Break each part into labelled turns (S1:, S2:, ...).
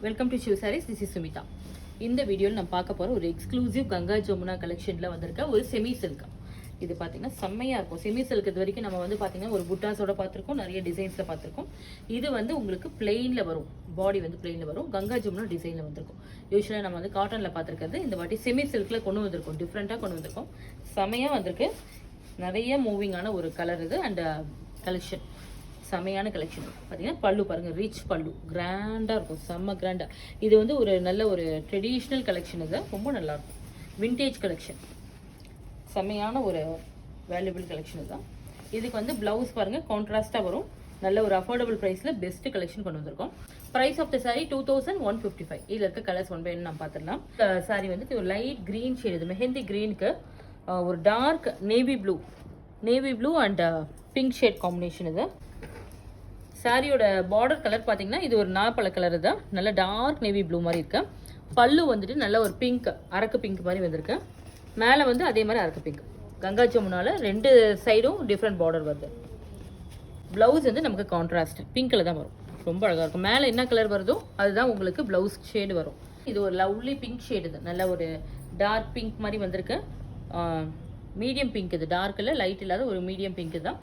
S1: Welcome to Shiv Sarees. This is Sumitha. இந்த வீடியோவில் நம்ம பார்க்க போகிற ஒரு எக்ஸ்க்ளூசிவ் கங்கா ஜமுனா கலெக்ஷனில் வந்திருக்க ஒரு செமி சில்க். இது பார்த்தீங்கன்னா செம்மையாக இருக்கும். செமி சில்க் இது வரைக்கும் நம்ம வந்து பார்த்தீங்கன்னா ஒரு புட்டாஸோட பார்த்துருக்கோம், நிறைய டிசைன்ஸில் பார்த்துருக்கோம். இது வந்து உங்களுக்கு பிளெயினில் வரும், பாடி வந்து பிளெயினில் வரும், கங்கா ஜமுனா டிசைனில் வந்திருக்கும். யூஸ்வலாக நம்ம வந்து காட்டனில் பார்த்துருக்கிறது, இந்த வாட்டி செமி சில்கில் கொண்டு வந்திருக்கோம், டிஃப்ரெண்ட்டாக கொண்டு வந்திருக்கோம். செம்மையாக வந்திருக்கு, நிறைய மூவிங்கான ஒரு கலர் இது அண்ட் கலெக்ஷன். செமையான கலெக்ஷன். பார்த்தீங்கன்னா பல்லு பாருங்கள், ரிச் பல்லு, கிராண்டாக இருக்கும், செம்ம கிராண்டாக. இது வந்து ஒரு நல்ல ஒரு ட்ரெடிஷ்னல் கலெக்ஷன். இது ரொம்ப நல்லாயிருக்கும், விண்டேஜ் கலெக்ஷன், செம்மையான ஒரு வேல்யூபிள் கலெக்ஷன் தான். இதுக்கு வந்து ப்ளவுஸ் பாருங்கள் கான்ட்ராஸ்ட்டாக வரும், நல்ல ஒரு அஃபோர்டபுள் ப்ரைஸில் பெஸ்ட் கலெக்ஷன் கொண்டு வந்திருக்கோம். Price of the sari 2155. இதில் இருக்க கலர்ஸ் ஒன் பை ஒன் நம்ம பார்த்துடலாம். சாரி வந்து ஒரு லைட் க்ரீன் ஷேட், இது மெஹந்தி க்ரீனுக்கு ஒரு dark navy blue and pink shade combination. இது சாரியோட பார்டர் கலர் பார்த்தீங்கன்னா இது ஒரு நாப்பழ கலர் தான், நல்ல டார்க் நேவி ப்ளூ மாதிரி இருக்கு. பல்லு வந்துட்டு நல்ல ஒரு பிங்க், அரக்கு பிங்க் மாதிரி வந்திருக்கு. மேலே வந்து அதே மாதிரி அரக்கு பிங்க். கங்கா ஜமுனால ரெண்டு சைடும் டிஃப்ரெண்ட் பார்டர் வருது. ப்ளவுஸ் வந்து நமக்கு கான்ட்ராஸ்ட் பிங்க்கில் தான் வரும், ரொம்ப அழகாக இருக்கும். மேலே என்ன கலர் வருதோ அதுதான் உங்களுக்கு ப்ளவுஸ் ஷேடு வரும். இது ஒரு லவ்லி பிங்க் ஷேடு, இது நல்ல ஒரு டார்க் பிங்க் மாதிரி வந்திருக்கு. மீடியம் பிங்க், இது டார்க் இல்லை, லைட் இல்லாத ஒரு மீடியம் பிங்க் தான்.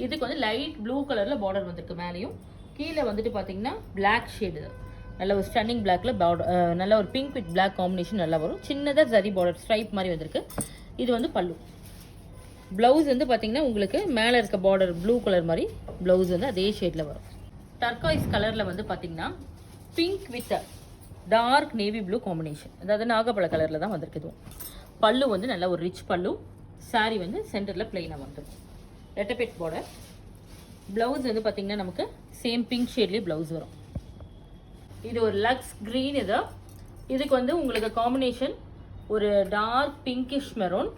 S1: இதுக்கு வந்து லைட் ப்ளூ கலரில் பார்டர் வந்திருக்கு. மேலேயும் கீழே வந்துட்டு பார்த்தீங்கன்னா பிளாக் ஷேடு, நல்ல ஒரு ஸ்டன்னிங் பிளாக்ல பார்டர், நல்ல ஒரு பிங்க் வித் பிளாக் காம்பினேஷன் நல்லா வரும். சின்னதாக ஜரி பார்டர் ஸ்ட்ரைப் மாதிரி வந்திருக்கு. இது வந்து பல்லு. ப்ளவுஸ் வந்து பார்த்தீங்கன்னா உங்களுக்கு மேலே இருக்க பார்டர் ப்ளூ கலர் மாதிரி ப்ளவுஸ் வந்து அதே ஷேடில் வரும். டர்காய்ஸ் கலரில் வந்து பார்த்தீங்கன்னா pink with dark navy blue combination, அதாவது நாகப்பழ கலரில் தான் வந்திருக்கு. இதுவும் பல்லு வந்து நல்ல ஒரு ரிச் பல்லு. சாரி வந்து சென்டரில் பிளெயினாக வந்துருக்கும், ரெட்டபெட் பார்டர். ப்ளவுஸ் வந்து பார்த்தீங்கன்னா நமக்கு சேம் பிங்க் ஷேட்லேயே ப்ளவுஸ் வரும். இது ஒரு லக்ஸ் க்ரீன். இதுக்கு வந்து உங்களுக்கு காம்பினேஷன் ஒரு டார்க் பிங்கிஷ் மெரூன்,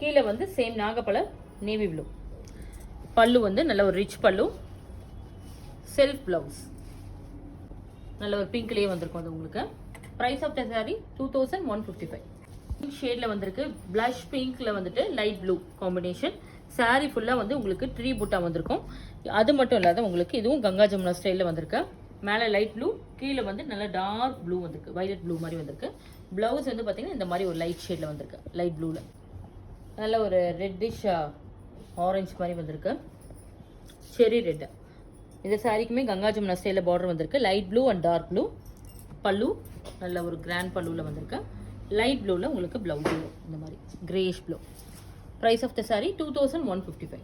S1: கீழே வந்து சேம் நாகப்பழ நேவி ப்ளூ. பல்லு வந்து நல்ல ஒரு ரிச் பல்லு, செல்ஃப் ப்ளவுஸ் நல்ல ஒரு பிங்க்லேயே வந்திருக்கும். அது உங்களுக்கு ப்ரைஸ் ஆஃப் த சாரி 2155. பிங்க் ஷேடில் வந்திருக்கு, ப்ளஷ் பிங்க்கில் வந்துட்டு லைட் ப்ளூ காம்பினேஷன். சாரி ஃபுல்லாக வந்து உங்களுக்கு ட்ரீ பூட்டா வந்திருக்கும். அது மட்டும் இல்லாத உங்களுக்கு இதுவும் கங்கா ஜமுனா ஸ்டைலில் வந்திருக்கு. மேலே லைட் ப்ளூ, கீழே வந்து நல்ல டார்க் ப்ளூ வந்திருக்கு, வைலட் ப்ளூ மாதிரி வந்திருக்கு. ப்ளவுஸ் வந்து பார்த்தீங்கன்னா இந்த மாதிரி ஒரு லைட் ஷேடில் வந்திருக்கு, லைட் ப்ளூவில் நல்ல ஒரு ரெட்டிஷ் ஆரஞ்சு மாதிரி வந்திருக்கு, செரி ரெட்டு. இந்த சாரிக்குமே கங்கா ஜமுனா ஸ்டைலில் பார்டர் வந்திருக்கு, light blue and dark blue. பல்லு நல்ல ஒரு கிராண்ட் பல்லுவில் வந்திருக்கு. லைட் ப்ளூவில் உங்களுக்கு ப்ளவுஸ் இந்த மாதிரி Grace blue. Price of the saree 2155.